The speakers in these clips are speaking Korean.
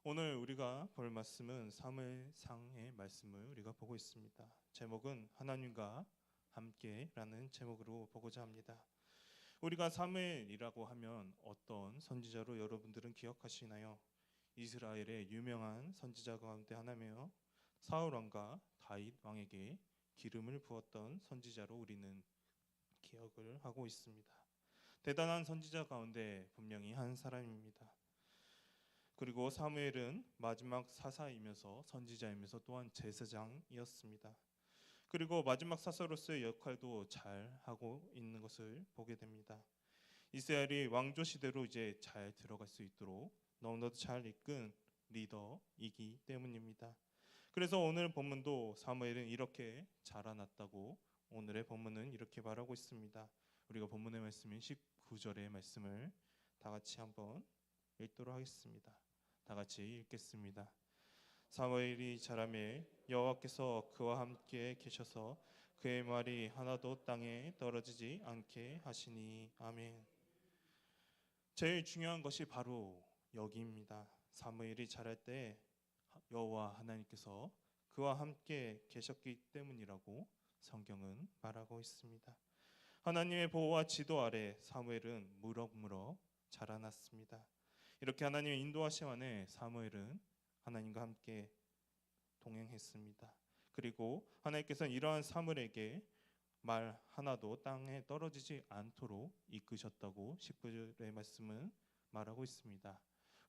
오늘 우리가 볼 말씀은 사무엘상의 말씀을 우리가 보고 있습니다. 제목은 하나님과 함께라는 제목으로 보고자 합니다. 우리가 사무엘이라고 하면 어떤 선지자로 여러분들은 기억하시나요? 이스라엘의 유명한 선지자 가운데 하나며 사울 왕과 다윗 왕에게 기름을 부었던 선지자로 우리는 기억을 하고 있습니다. 대단한 선지자 가운데 분명히 한 사람입니다. 그리고 사무엘은 마지막 사사이면서 선지자이면서 또한 제사장이었습니다. 그리고 마지막 사사로서의 역할도 잘 하고 있는 것을 보게 됩니다. 이스라엘이 왕조 시대로 이제 잘 들어갈 수 있도록 너무나도 잘 이끈 리더이기 때문입니다. 그래서 오늘 본문도 사무엘은 이렇게 자라났다고 오늘의 본문은 이렇게 말하고 있습니다. 우리가 본문의 말씀인 19절의 말씀을 다 같이 한번 읽도록 하겠습니다. 다 같이 읽겠습니다. 사무엘이 자라매 여호와께서 그와 함께 계셔서 그의 말이 하나도 땅에 떨어지지 않게 하시니. 아멘. 제일 중요한 것이 바로 여기입니다. 사무엘이 자랄 때 여호와 하나님께서 그와 함께 계셨기 때문이라고 성경은 말하고 있습니다. 하나님의 보호와 지도 아래 사무엘은 무럭무럭 자라났습니다. 이렇게 하나님의 인도하심 안에 사무엘은 하나님과 함께 동행했습니다. 그리고 하나님께서는 이러한 사무엘에게 말 하나도 땅에 떨어지지 않도록 이끄셨다고 19절의 말씀은 말하고 있습니다.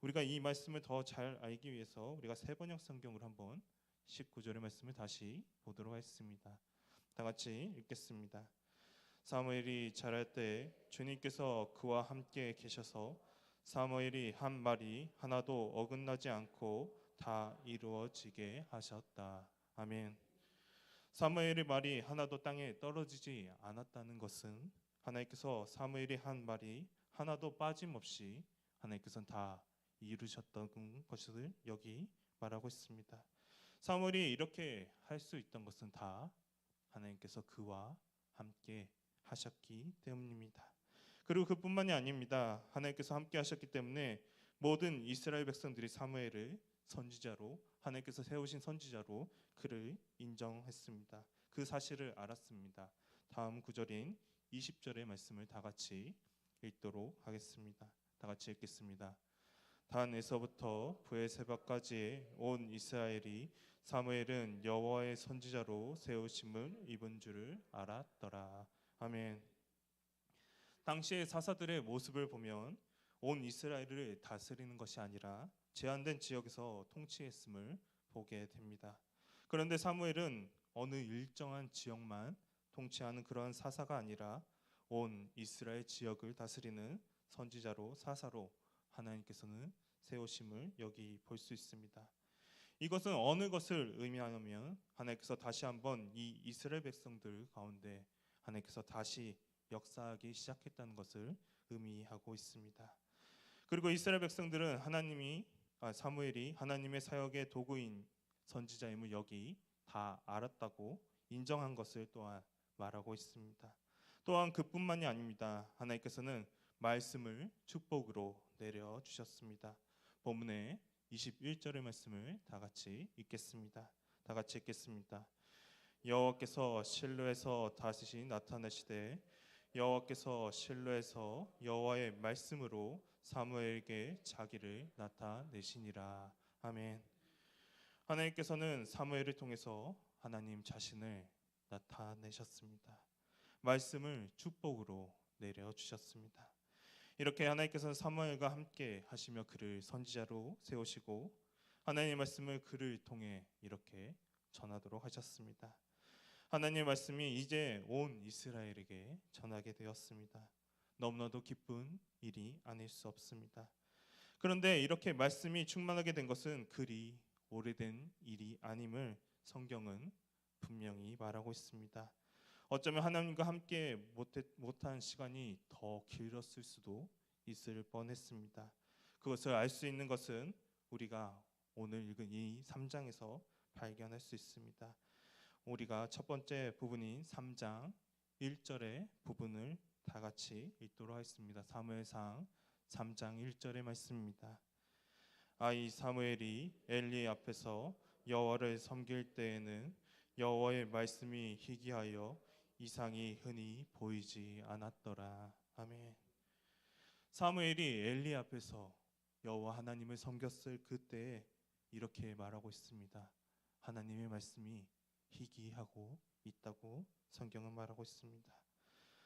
우리가 이 말씀을 더 잘 알기 위해서 우리가 세번역 성경으로 한번 19절의 말씀을 다시 보도록 하겠습니다. 다 같이 읽겠습니다. 사무엘이 자랄 때 주님께서 그와 함께 계셔서 사무엘이 한 말이 하나도 어긋나지 않고 다 이루어지게 하셨다. 아멘. 사무엘의 말이 하나도 땅에 떨어지지 않았다는 것은 하나님께서 사무엘이 한 말이 하나도 빠짐없이 하나님께서는 다 이루셨던 것을 여기 말하고 있습니다. 사무엘이 이렇게 할 수 있던 것은 다 하나님께서 그와 함께 하셨기 때문입니다. 그리고 그뿐만이 아닙니다. 하나님께서 함께 하셨기 때문에 모든 이스라엘 백성들이 사무엘을 선지자로, 하나님께서 세우신 선지자로 그를 인정했습니다. 그 사실을 알았습니다. 다음 구절인 20절의 말씀을 다 같이 읽도록 하겠습니다. 다 같이 읽겠습니다. 단에서부터 브에세바까지 온 이스라엘이 사무엘은 여호와의 선지자로 세우심을 입은 줄을 알았더라. 아멘. 당시의 사사들의 모습을 보면 온 이스라엘을 다스리는 것이 아니라 제한된 지역에서 통치했음을 보게 됩니다. 그런데 사무엘은 어느 일정한 지역만 통치하는 그러한 사사가 아니라 온 이스라엘 지역을 다스리는 선지자로, 사사로 하나님께서는 세우심을 여기 볼 수 있습니다. 이것은 어느 것을 의미하냐면 하나님께서 다시 한번 이 이스라엘 백성들 가운데 하나님께서 다시 역사하기 시작했다는 것을 의미하고 있습니다. 그리고 이스라엘 백성들은 사무엘이 하나님의 사역의 도구인 선지자임을 여기 다 알았다고 인정한 것을 또한 말하고 있습니다. 또한 그뿐만이 아닙니다. 하나님께서는 말씀을 축복으로 내려주셨습니다. 본문의 21절의 말씀을 다 같이 읽겠습니다. 다 같이 읽겠습니다. 여호와께서 실로에서 다시 나타나시되 여호와께서 실로에서 여호와의 말씀으로 사무엘에게 자기를 나타내시니라. 아멘. 하나님께서는 사무엘을 통해서 하나님 자신을 나타내셨습니다. 말씀을 축복으로 내려주셨습니다. 이렇게 하나님께서는 사무엘과 함께 하시며 그를 선지자로 세우시고 하나님의 말씀을 그를 통해 이렇게 전하도록 하셨습니다. 하나님의 말씀이 이제 온 이스라엘에게 전하게 되었습니다. 너무나도 기쁜 일이 아닐 수 없습니다. 그런데 이렇게 말씀이 충만하게 된 것은 그리 오래된 일이 아님을 성경은 분명히 말하고 있습니다. 어쩌면 하나님과 함께 못한 시간이 더 길었을 수도 있을 뻔했습니다. 그것을 알 수 있는 것은 우리가 오늘 읽은 이 3장에서 발견할 수 있습니다. 우리가 첫 번째 부분인 3장 1절의 부분을 다 같이 읽도록 하겠습니다. 사무엘상 3장 1절의 말씀입니다. 아이 사무엘이 엘리 앞에서 여호와를 섬길 때에는 여호와의 말씀이 희귀하여 이상이 흔히 보이지 않았더라. 아멘. 사무엘이 엘리 앞에서 여호와 하나님을 섬겼을 그때에 이렇게 말하고 있습니다. 하나님의 말씀이 희귀하고 있다고 성경은 말하고 있습니다.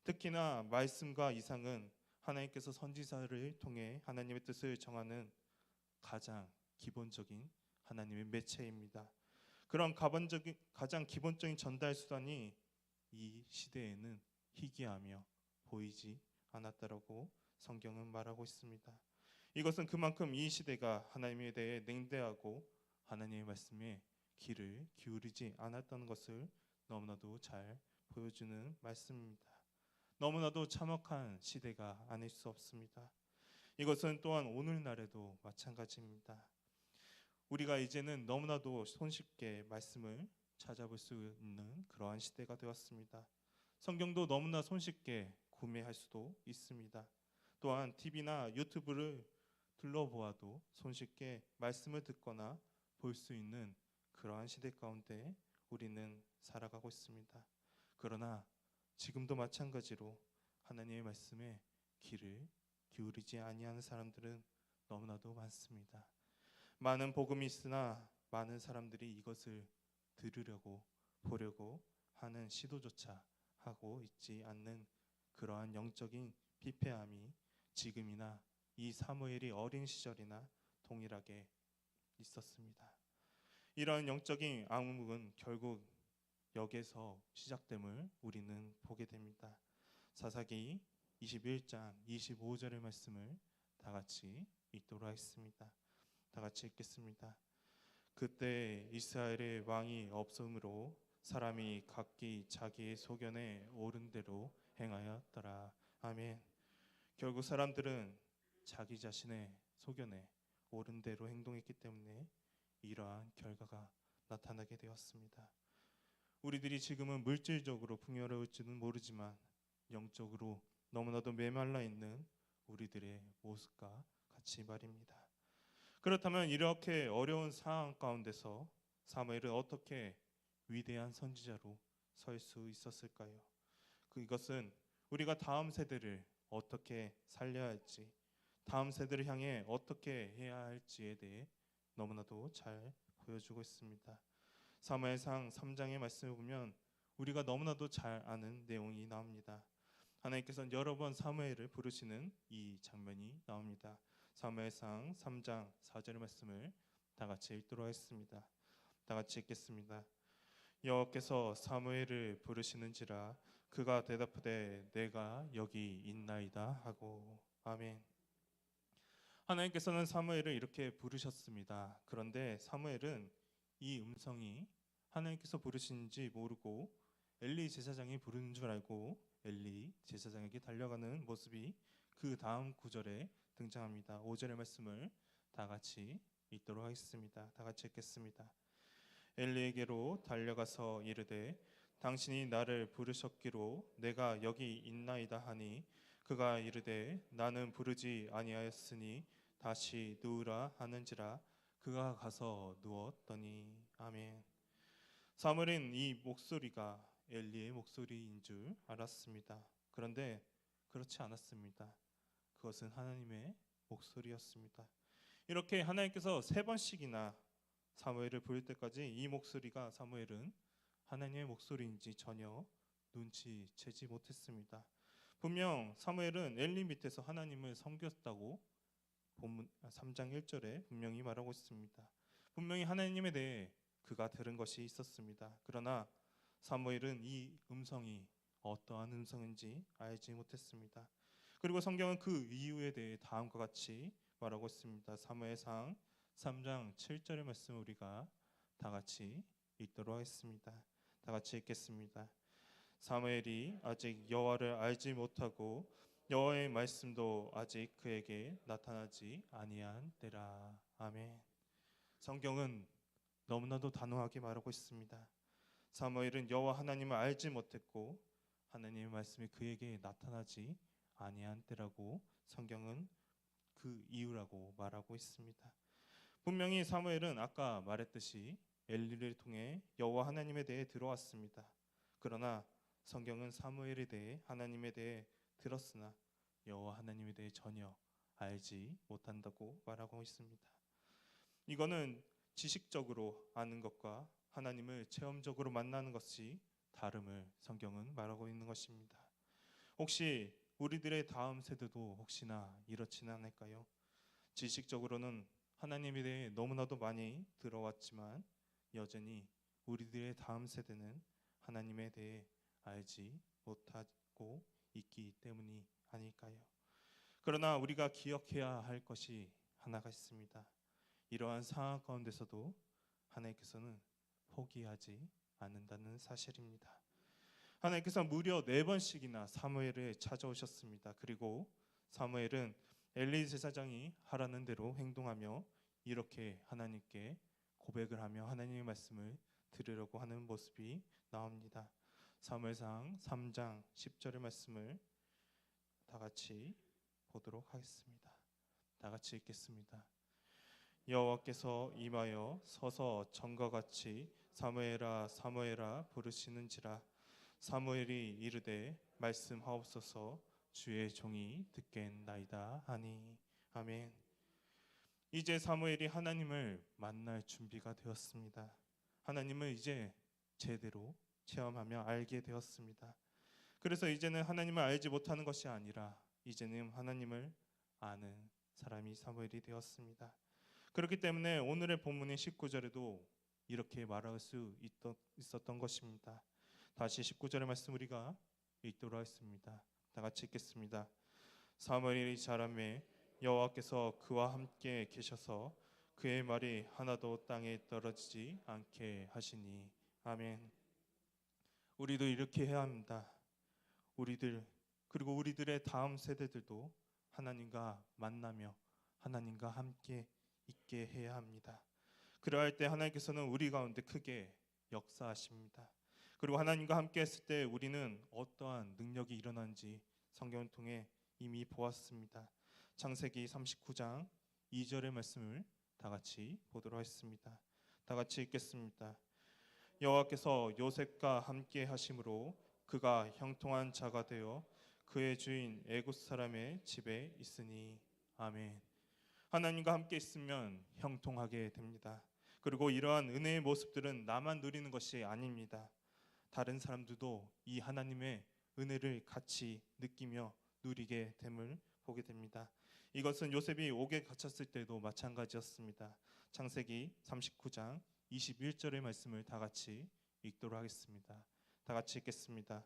특히나 말씀과 이상은 하나님께서 선지자를 통해 하나님의 뜻을 정하는 가장 기본적인 하나님의 매체입니다. 그런 가장 기본적인 전달 수단이 이 시대에는 희귀하며 보이지 않았다라고 성경은 말하고 있습니다. 이것은 그만큼 이 시대가 하나님에 대해 냉대하고 하나님의 말씀에 귀를 기울이지 않았다는 것을 너무나도 잘 보여주는 말씀입니다. 너무나도 참혹한 시대가 아닐 수 없습니다. 이것은 또한 오늘날에도 마찬가지입니다. 우리가 이제는 너무나도 손쉽게 말씀을 찾아볼 수 있는 그러한 시대가 되었습니다. 성경도 너무나 손쉽게 구매할 수도 있습니다. 또한 TV나 유튜브를 둘러보아도 손쉽게 말씀을 듣거나 볼 수 있는 그러한 시대 가운데 우리는 살아가고 있습니다. 그러나 지금도 마찬가지로 하나님의 말씀에 귀를 기울이지 아니하는 사람들은 너무나도 많습니다. 많은 복음이 있으나 많은 사람들이 이것을 들으려고 보려고 하는 시도조차 하고 있지 않는 그러한 영적인 피폐함이 지금이나 이 사무엘이 어린 시절이나 동일하게 있었습니다. 이러한 영적인 암흑은 결국 여기에서 시작됨을 우리는 보게 됩니다. 사사기 21장 25절의 말씀을 다 같이 읽도록 하겠습니다. 다 같이 읽겠습니다. 그때 이스라엘의 왕이 없으므로 사람이 각기 자기의 소견에 옳은 대로 행하였더라. 아멘. 결국 사람들은 자기 자신의 소견에 옳은 대로 행동했기 때문에 이러한 결과가 나타나게 되었습니다. 우리들이 지금은 물질적으로 풍요로울지는 모르지만 영적으로 너무나도 메말라 있는 우리들의 모습과 같이 말입니다. 그렇다면 이렇게 어려운 상황 가운데서 사무엘은 어떻게 위대한 선지자로 설 수 있었을까요? 이것은 우리가 다음 세대를 어떻게 살려야 할지, 다음 세대를 향해 어떻게 해야 할지에 대해 너무나도 잘 보여주고 있습니다. 사무엘상 3장의 말씀을 보면 우리가 너무나도 잘 아는 내용이 나옵니다. 하나님께서는 여러 번 사무엘을 부르시는 이 장면이 나옵니다. 사무엘상 3장 4절의 말씀을 다 같이 읽도록 하겠습니다. 다 같이 읽겠습니다. 여호와께서 사무엘을 부르시는지라 그가 대답하되 내가 여기 있나이다 하고. 아멘. 하나님께서는 사무엘을 이렇게 부르셨습니다. 그런데 사무엘은 이 음성이 하나님께서 부르시는지 모르고 엘리 제사장이 부르는 줄 알고 엘리 제사장에게 달려가는 모습이 그 다음 구절에 등장합니다. 5절의 말씀을 다 같이 읽도록 하겠습니다. 다 같이 읽겠습니다. 엘리에게로 달려가서 이르되 당신이 나를 부르셨기로 내가 여기 있나이다 하니 그가 이르되 나는 부르지 아니하였으니 다시 누우라 하는지라 그가 가서 누웠더니. 아멘. 사무엘은 이 목소리가 엘리의 목소리인 줄 알았습니다. 그런데 그렇지 않았습니다. 그것은 하나님의 목소리였습니다. 이렇게 하나님께서 3번씩이나 사무엘을 부를 때까지 이 목소리가 사무엘은 하나님의 목소리인지 전혀 눈치채지 못했습니다. 분명 사무엘은 엘리 밑에서 하나님을 섬겼다고 본문 3장 1절에 분명히 말하고 있습니다. 분명히 하나님에 대해 그가 들은 것이 있었습니다. 그러나 사무엘은 이 음성이 어떠한 음성인지 알지 못했습니다. 그리고 성경은 그 이유에 대해 다음과 같이 말하고 있습니다. 사무엘상 3장 7절의 말씀 우리가 다 같이 읽도록 하겠습니다. 다 같이 읽겠습니다. 사무엘이 아직 여호와를 알지 못하고 여호와의 말씀도 아직 그에게 나타나지 아니한 때라. 아멘. 성경은 너무나도 단호하게 말하고 있습니다. 사무엘은 여호와 하나님을 알지 못했고 하나님의 말씀이 그에게 나타나지 아니한 때라고 성경은 그 이유라고 말하고 있습니다. 분명히 사무엘은 아까 말했듯이 엘리를 통해 여호와 하나님에 대해 들어왔습니다. 그러나 성경은 사무엘에 대해 하나님에 대해 들었으나 여호와 하나님에 대해 전혀 알지 못한다고 말하고 있습니다. 이거는 지식적으로 아는 것과 하나님을 체험적으로 만나는 것이 다름을 성경은 말하고 있는 것입니다. 혹시 우리들의 다음 세대도 혹시나 이렇지는 않을까요? 지식적으로는 하나님에 대해 너무나도 많이 들어왔지만 여전히 우리들의 다음 세대는 하나님에 대해 알지 못하고 있기 때문이 아닐까요? 그러나 우리가 기억해야 할 것이 하나가 있습니다. 이러한 상황 가운데서도 하나님께서는 포기하지 않는다는 사실입니다. 하나님께서 무려 4번씩이나 사무엘을 찾아오셨습니다. 그리고 사무엘은 엘리 제사장이 하라는 대로 행동하며 이렇게 하나님께 고백을 하며 하나님의 말씀을 들으려고 하는 모습이 나옵니다. 사무엘상 3장 10절의 말씀을 다 같이 보도록 하겠습니다. 다 같이 읽겠습니다. 여호와께서 임하여 서서 전과 같이 사무엘아 사무엘아 부르시는지라. 사무엘이 이르되 말씀하옵소서 주의 종이 듣겠나이다 하니. 아멘. 이제 사무엘이 하나님을 만날 준비가 되었습니다. 하나님을 이제 제대로 체험하며 알게 되었습니다. 그래서 이제는 하나님을 알지 못하는 것이 아니라 이제는 하나님을 아는 사람이 사무엘이 되었습니다. 그렇기 때문에 오늘의 본문의 19절에도 이렇게 말할 수 있었던 것입니다. 다시 19절의 말씀 우리가 읽도록 하겠습니다. 다 같이 읽겠습니다. 사무엘이 자라매 여호와께서 그와 함께 계셔서 그의 말이 하나도 땅에 떨어지지 않게 하시니. 아멘. 우리도 이렇게 해야 합니다. 우리들 그리고 우리들의 다음 세대들도 하나님과 만나며 하나님과 함께 있게 해야 합니다. 그러할 때 하나님께서는 우리 가운데 크게 역사하십니다. 그리고 하나님과 함께 했을 때 우리는 어떠한 능력이 일어나는지 성경을 통해 이미 보았습니다. 창세기 39장 2절의 말씀을 다 같이 보도록 하겠습니다. 다 같이 읽겠습니다. 여호와께서 요셉과 함께 하심으로 그가 형통한 자가 되어 그의 주인 애굽 사람의 집에 있으니. 아멘. 하나님과 함께 있으면 형통하게 됩니다. 그리고 이러한 은혜의 모습들은 나만 누리는 것이 아닙니다. 다른 사람들도 이 하나님의 은혜를 같이 느끼며 누리게 됨을 보게 됩니다. 이것은 요셉이 옥에 갇혔을 때도 마찬가지였습니다. 창세기 39장 21절의 말씀을 다 같이 읽도록 하겠습니다. 다 같이 읽겠습니다.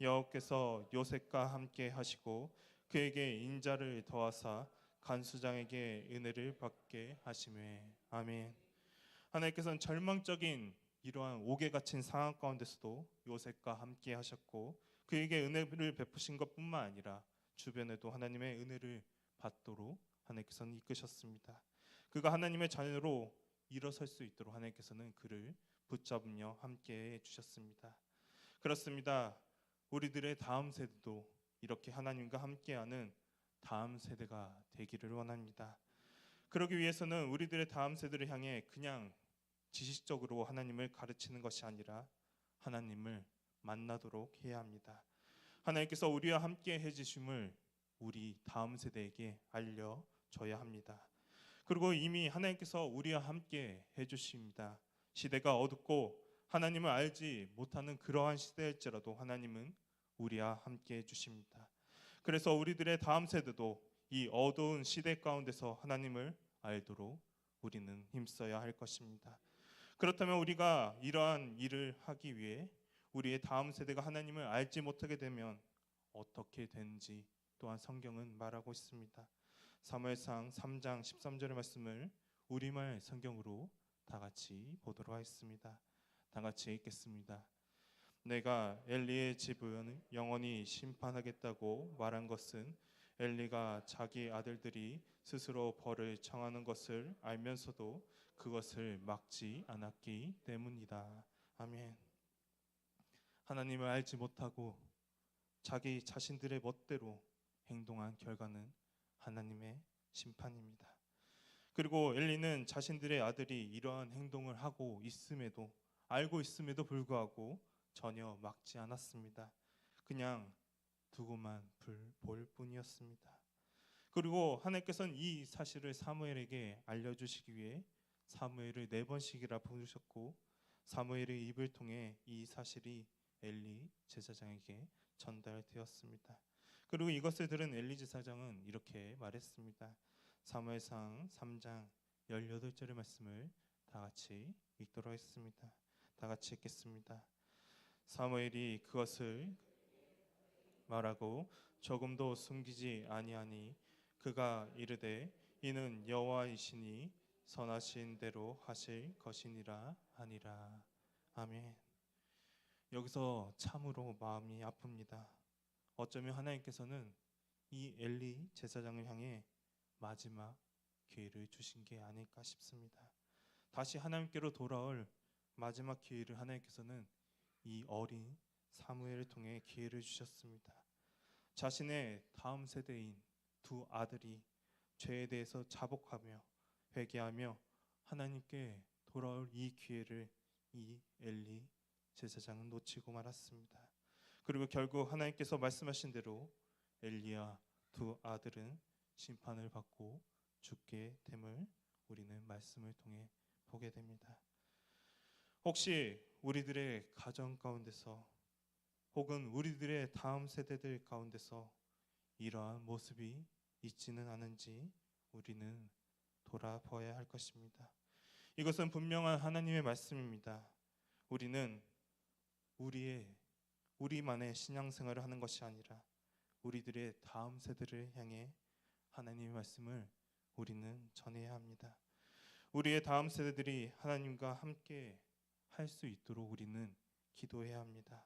여호와께서 요셉과 함께 하시고 그에게 인자를 더하사 간수장에게 은혜를 받게 하시매. 아멘. 하나님께서는 절망적인 이러한 옥에 갇힌 상황 가운데서도 요셉과 함께 하셨고 그에게 은혜를 베푸신 것뿐만 아니라 주변에도 하나님의 은혜를 받도록 하나님께서는 이끄셨습니다. 그가 하나님의 자녀로 일어설 수 있도록 하나님께서는 그를 붙잡으며 함께 해주셨습니다. 그렇습니다. 우리들의 다음 세대도 이렇게 하나님과 함께하는 다음 세대가 되기를 원합니다. 그러기 위해서는 우리들의 다음 세대를 향해 그냥 지식적으로 하나님을 가르치는 것이 아니라 하나님을 만나도록 해야 합니다. 하나님께서 우리와 함께 해주심을 우리 다음 세대에게 알려줘야 합니다. 그리고 이미 하나님께서 우리와 함께 해주십니다. 시대가 어둡고 하나님을 알지 못하는 그러한 시대일지라도 하나님은 우리와 함께 해주십니다. 그래서 우리들의 다음 세대도 이 어두운 시대 가운데서 하나님을 알도록 우리는 힘써야 할 것입니다. 그렇다면 우리가 이러한 일을 하기 위해 우리의 다음 세대가 하나님을 알지 못하게 되면 어떻게 되는지 또한 성경은 말하고 있습니다. 사무엘상 3장 13절의 말씀을 우리말 성경으로 다 같이 보도록 하겠습니다. 다 같이 읽겠습니다. 내가 엘리의 집은 영원히 심판하겠다고 말한 것은 엘리가 자기 아들들이 스스로 벌을 청하는 것을 알면서도 그것을 막지 않았기 때문이다. 아멘. 하나님을 알지 못하고 자기 자신들의 멋대로 행동한 결과는 하나님의 심판입니다. 그리고 엘리는 자신들의 아들이 이러한 행동을 하고 있음에도 알고 있음에도 불구하고 전혀 막지 않았습니다. 그냥 두고만 볼 뿐이었습니다. 그리고 하나님께서는 이 사실을 사무엘에게 알려주시기 위해 사무엘을 4번씩이나 부르셨고 사무엘의 입을 통해 이 사실이 엘리 제사장에게 전달되었습니다. 그리고 이것을 들은 엘리 제사장은 이렇게 말했습니다. 사무엘상 3장 18절의 말씀을 다 같이 읽도록 하겠습니다. 다 같이 읽겠습니다. 사무엘이 그것을 말하고 조금도 숨기지 아니하니 그가 이르되 이는 여호와이시니 선하신 대로 하실 것이니라 하니라. 아멘. 여기서 참으로 마음이 아픕니다. 어쩌면 하나님께서는 이 엘리 제사장을 향해 마지막 기회를 주신 게 아닐까 싶습니다. 다시 하나님께로 돌아올 마지막 기회를 하나님께서는 이 어린 사무엘을 통해 기회를 주셨습니다. 자신의 다음 세대인 두 아들이 죄에 대해서 자복하며 회개하며 하나님께 돌아올 이 기회를 이 엘리 제사장은 놓치고 말았습니다. 그리고 결국 하나님께서 말씀하신 대로 엘리야 두 아들은 심판을 받고 죽게 됨을 우리는 말씀을 통해 보게 됩니다. 혹시 우리들의 가정 가운데서 혹은 우리들의 다음 세대들 가운데서 이러한 모습이 있지는 않은지 우리는 돌아보아야 할 것입니다. 이것은 분명한 하나님의 말씀입니다. 우리는 우리만의 신앙생활을 하는 것이 아니라 우리들의 다음 세대를 향해 하나님의 말씀을 우리는 전해야 합니다. 우리의 다음 세대들이 하나님과 함께 할 수 있도록 우리는 기도해야 합니다.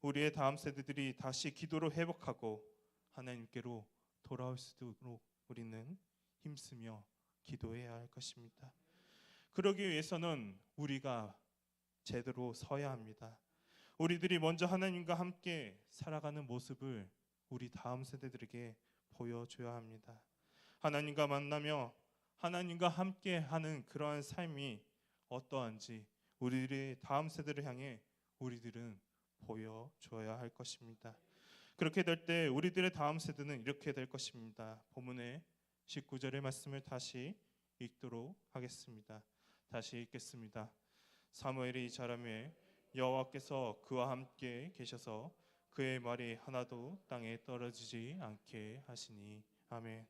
우리의 다음 세대들이 다시 기도로 회복하고 하나님께로 돌아올 수 있도록 우리는 힘쓰며 기도해야 할 것입니다. 그러기 위해서는 우리가 제대로 서야 합니다. 우리들이 먼저 하나님과 함께 살아가는 모습을 우리 다음 세대들에게 보여줘야 합니다. 하나님과 만나며 하나님과 함께 하는 그러한 삶이 어떠한지 우리들의 다음 세대를 향해 우리들은 보여줘야 할 것입니다. 그렇게 될 때 우리들의 다음 세대는 이렇게 될 것입니다. 본문의 19절의 말씀을 다시 읽도록 하겠습니다. 다시 읽겠습니다. 사무엘이 자라매 여호와께서 그와 함께 계셔서 그의 말이 하나도 땅에 떨어지지 않게 하시니. 아멘.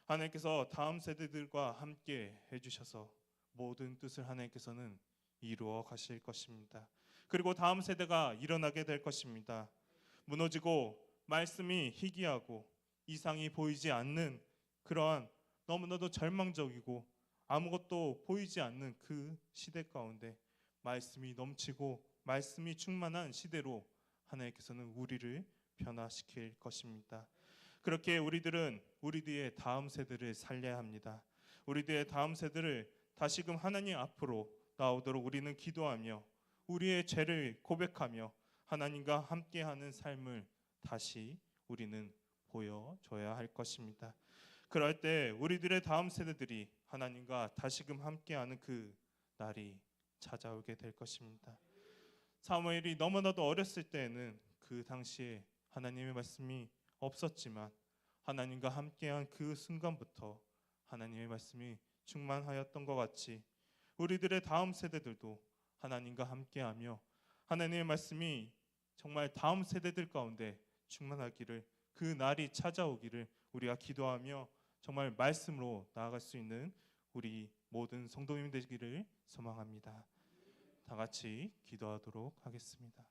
하나님께서 다음 세대들과 함께 해주셔서 모든 뜻을 하나님께서는 이루어 가실 것입니다. 그리고 다음 세대가 일어나게 될 것입니다. 무너지고 말씀이 희귀하고 이상이 보이지 않는 그러한 너무나도 절망적이고 아무것도 보이지 않는 그 시대 가운데 말씀이 넘치고 말씀이 충만한 시대로 하나님께서는 우리를 변화시킬 것입니다. 그렇게 우리들은 우리들의 다음 세대를 살려야 합니다. 우리들의 다음 세대를 다시금 하나님 앞으로 나오도록 우리는 기도하며 우리의 죄를 고백하며 하나님과 함께하는 삶을 다시 우리는 보여줘야 할 것입니다. 그럴 때 우리들의 다음 세대들이 하나님과 다시금 함께하는 그 날이 찾아오게 될 것입니다. 사무엘이 너무나도 어렸을 때에는 그 당시에 하나님의 말씀이 없었지만 하나님과 함께한 그 순간부터 하나님의 말씀이 충만하였던 것 같이 우리들의 다음 세대들도 하나님과 함께하며 하나님의 말씀이 정말 다음 세대들 가운데 충만하기를 그 날이 찾아오기를 우리가 기도하며 정말 말씀으로 나아갈 수 있는 우리 모든 성도님 되기를 소망합니다. 다 같이 기도하도록 하겠습니다.